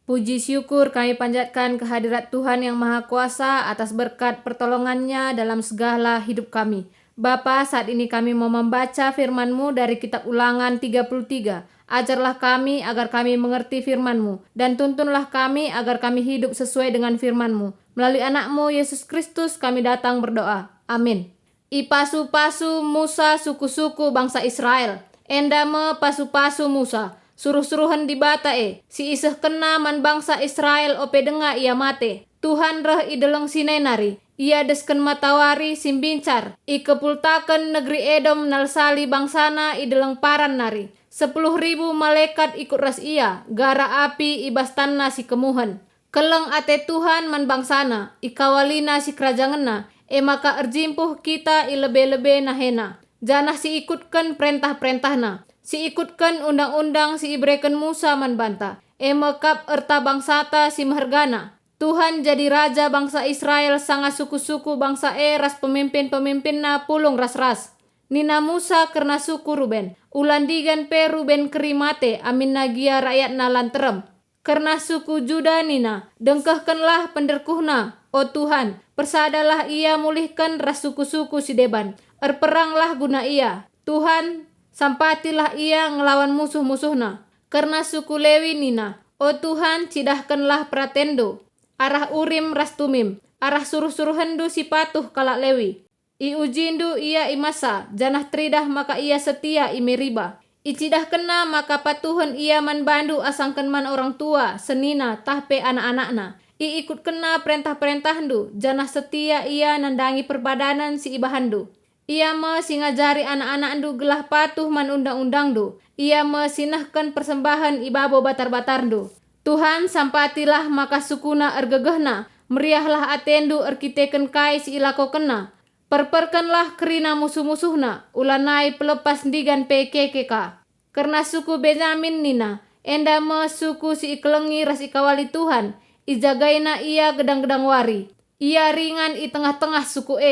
Puji syukur kami panjatkan kehadirat Tuhan yang Maha Kuasa atas berkat pertolongannya dalam segala hidup kami. Bapa, saat ini kami mau membaca firman-Mu dari kitab Ulangan 33. Ajarlah kami agar kami mengerti firman-Mu, dan tuntunlah kami agar kami hidup sesuai dengan firman-Mu. Melalui anak-Mu Yesus Kristus kami datang berdoa. Amin. Ipasu-pasu Musa suku-suku bangsa Israel. Endame pasu-pasu Musa. Suruh-suruhan di bata si iseh kena man bangsa Israel ope denga ia mate. Tuhan reh ideleng sinenari. Ia desken matawari simbincar. Ikepultaken negeri Edom nalsali bangsana ideleng paran nari. 10.000 malaikat ikut ras ia. Gara api ibastanna si kemuhan. Keleng ate Tuhan man bangsana. Ikawalina si kerajangenna. Maka erjimpuh kita ilebe-lebe nahena. Janah si ikutkan perintah-perintahna. Si ikutkan undang-undang si ibreken Musa man banta. Mekap erta bangsata si mehergana. Tuhan jadi raja bangsa Israel sanga suku-suku bangsa ras pemimpin-pemimpinna pulung ras-ras. Nina Musa kerna suku Ruben. Ulandigan pe Ruben kerimate amin nagia rakyat na lanterem. Kerna suku Juda nina. Dengkehkenlah penderkuhna. O Tuhan, persadalah ia mulihkan ras suku-suku si deban. Erperanglah guna ia. Tuhan, sampatilah ia ngelawan musuh-musuhna. Karena suku Lewi nina. O Tuhan, cidahkanlah pratendo. Arah Urim ras Tumim. Arah suruh-suruhendu si patuh kalak Lewi. Iujindu ia imasa. Janah tridah maka ia setia imeriba. Icidah kena maka patuhan ia man bandu asangkan man orang tua. Senina tahpe anak-anakna. Ikut kena perintah-perintahdu. Janah setia ia nandangi perbadanan si ibahandu. Ia ngajari anak-anakdu gelah patuh man undang-undangdu. Ia sinahkan persembahan ibabo batar-batardu. Tuhan sampatilah maka sukuna ergegehna. Meriahlah atendu erkiteken kai si ilako kena. Perperkanlah kerina musuh-musuhna. Ulanai pelepas digan PKK. Karena suku Benyamin nina. Enda suku si ikelengi ras ikawali Tuhan. Ijagaina ia gedang-gedang wari. Ia ringan i tengah-tengah suku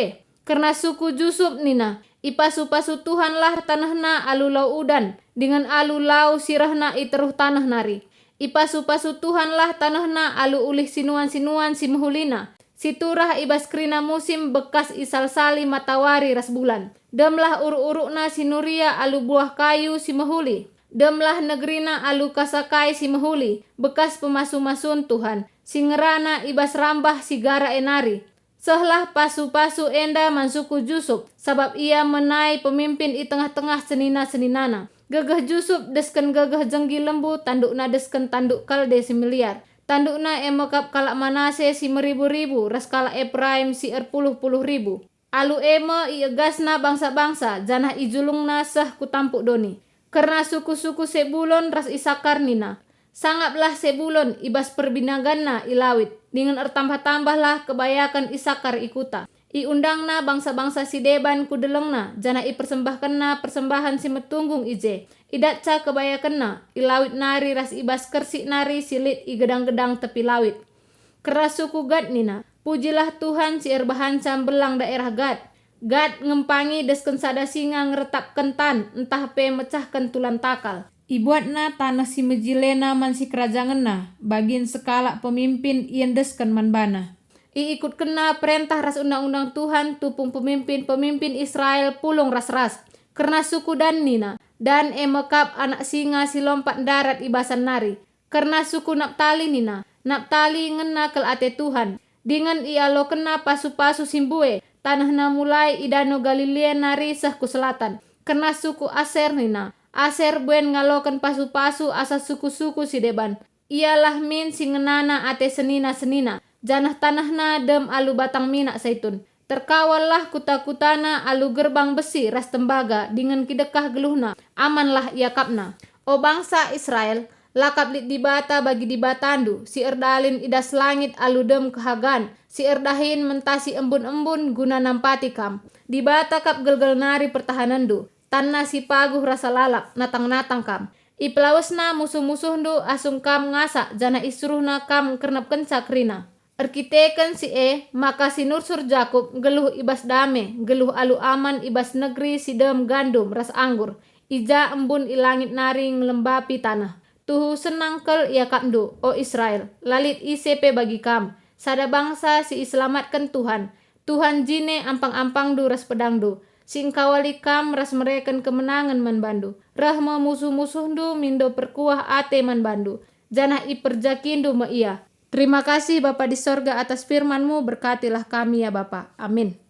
Karena suku Jusub nina, ipasu-pasu Tuhanlah tanahna alu lau udan, dengan alu lau sirahna iteruh tanah nari. Ipasu-pasu Tuhanlah tanahna alu ulih sinuan-sinuan si mehulina. Siturah ibas krina musim bekas isal-sali matawari ras bulan. Demlah uru-urukna sinuria alu buah kayu si mehuli. Demlah negrina alu kasakai si mehuli, bekas pemasu-masun Tuhan. Singerana ibas rambah si gara enari. Sehlah pasu-pasu enda mansuku Jusub, sabab ia menai pemimpin i tengah-tengah senina-seninana. Gegeh Jusub desken gegeh jenggi lembu, tandukna desken tanduk kalde si miliar. Tandukna emekap kalak Manase si meribu-ribu, ras kalak Efraim si erpuluh-puluh ribu. Alu i egasna bangsa-bangsa, janah ijulungna seh kutampuk doni. Karena suku-suku Sebulon ras Isakar nina. Sangaplah Sebulon ibas perbinaganna ilawit. Dengan ertambah-tambahlah kebayakan Isakar ikuta. Iundangna bangsa-bangsa si deban kudelengna. Jana ipersembahkanna persembahan si metunggung ije. Idatca kebayakanna. Ilawit nari ras ibas kersik nari silit igedang-gedang tepi lawit. Keras suku Gad nina. Pujilah Tuhan si erbahancam belang daerah Gad. Gad ngempangi desken sada singa ngeretak kentan. Entah pe mecahkan tulan takal. Ibuatna tanah si mejilena man si kerajangenna. Bagin sekala pemimpin iendeskan man bana. Ikut kena perintah ras undang-undang Tuhan tupung pemimpin-pemimpin Israel pulung ras-ras. Karena suku Dan nina. Dan emekap anak singa si lompat darat ibasan nari. Karena suku Naptali nina. Naptali ngena kel ate Tuhan. Dengan ia lo kena pasu-pasu simbue. Tanahna mulai idano Galilea nari seh ku selatan. Karena suku Aser nina. Aser buen ngalokan pasu-pasu asa suku-suku si deban. Ialah min si ngenana ate senina-senina. Janah tanahna dem alu batang minak zaitun. Terkawallah kuta-kutana alu gerbang besi ras tembaga dengan kidekah geluhna. Amanlah ia kapna. O bangsa Israel, lakap lit dibata bagi dibatandu. Si erdalin idas langit alu dem kehagan. Si erdahin mentasi embun-embun guna nampati kam. Dibata kap gelgel nari pertahanandu. Tanna si paguh rasa lalak natang-natang kam. Iplawesna musuh-musuhndu asung kam ngasa jana isruhna kam kernap kenca krina. Erkiteken si maka si nursur Jakub geluh ibas dame, geluh alu aman ibas negeri si dem gandum ras anggur. Ija embun ilangit nari ngelembapi tanah. Tuhu senang kel ia kapdu, o Israel, lalit ICP bagi kam. Sada bangsa si iselamatkan Tuhan. Tuhan jine ampang-ampang du ras pedang du. Sing kawali kam ras mereken kemenangan man bandu. Rahma musuh-musuh du mindo perkuah ate man bandu. Janah iperjakindu ma ia. Terima kasih Bapa di sorga atas firman-Mu, berkatilah kami ya Bapa. Amin.